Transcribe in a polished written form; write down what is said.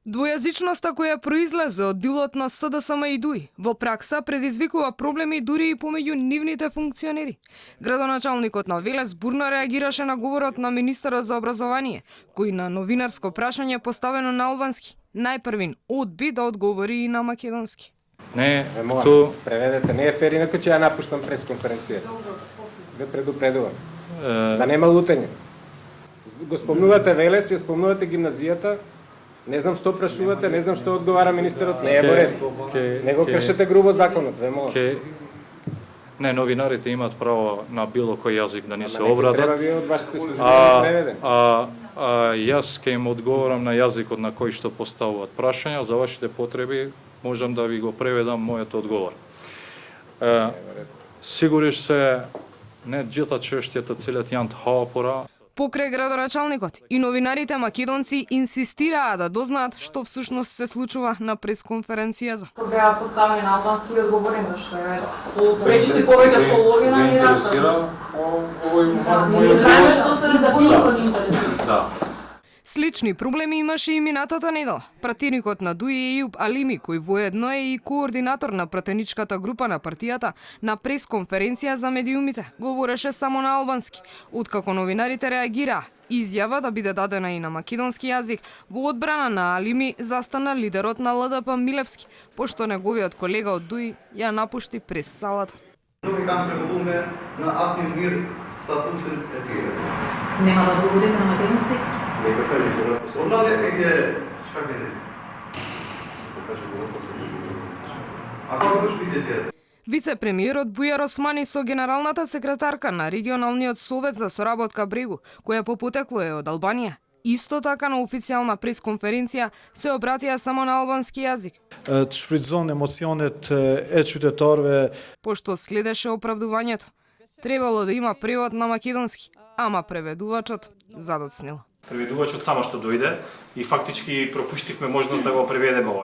Двојазичноста која произлезе од дилот на СДСМ и ДУИ во пракса предизвикува проблеми дури и помеѓу нивните функционери. Градоначалникот на Велес бурно реагираше на говорот на министерот за образование, кој на новинарско прашање поставено на албански најпрвин одби да одговори и на македонски. Не, ту преведете, не е фер, инаку ќе ја напуштам пресконференција. Ве предупредувам. Да нема лутење. Го спомнувате Велес, ја спомнувате гимназијата. Не знам што прашувате, не знам што одговара министерот, не е во ред. Не го кршете грубо законот, ве молам. Не, новинарите имаат право на било кој јазик да ни се обратат. Треба вие од вашите служби да преведете. Јас ќе им одговорам на јазикот на кој што поставуваат прашања, за вашите потреби можам да ви го преведам мојот одговор. Сигуриш се не џита чештјата целиот јант хаапора. Покрај градоначалникот и новинарите македонци инсистираа да дознаат што всушност се случува на пресконференцијата. Беа поставени на албански и одговорени зашто е речиси повеќе од половина ни интересира овој мој знаеме што се за било ни интересира. Да. Слични проблеми имаше и минатата недела. Пратеникот на ДУИ Ејуб Алими, кој воедно е и координатор на пратеничката група на партијата, на пресконференција за медиумите говореше само на албански, откако новинарите реагираа. Изјава да биде дадена и на македонски јазик во одбрана на Алими застана лидерот на ЛДП Милевски, пошто неговиот колега од ДУИ ја напушти прес салата. Нема да говорите на македонски? Вице-премиерот Бујар Османи со генералната секретарка на регионалниот совет за соработка Брегу, која по потекло е од Албанија, исто така на официјална пресконференција се обратија само на албански јазик. Të shfrytëzon emocionet e qytetarëve. Пошто следеше оправдувањето. Требало да има превод на македонски, ама преведувачот задоцнил. Преведувачот само што дојде и фактички пропуштивме можност да го преведеме.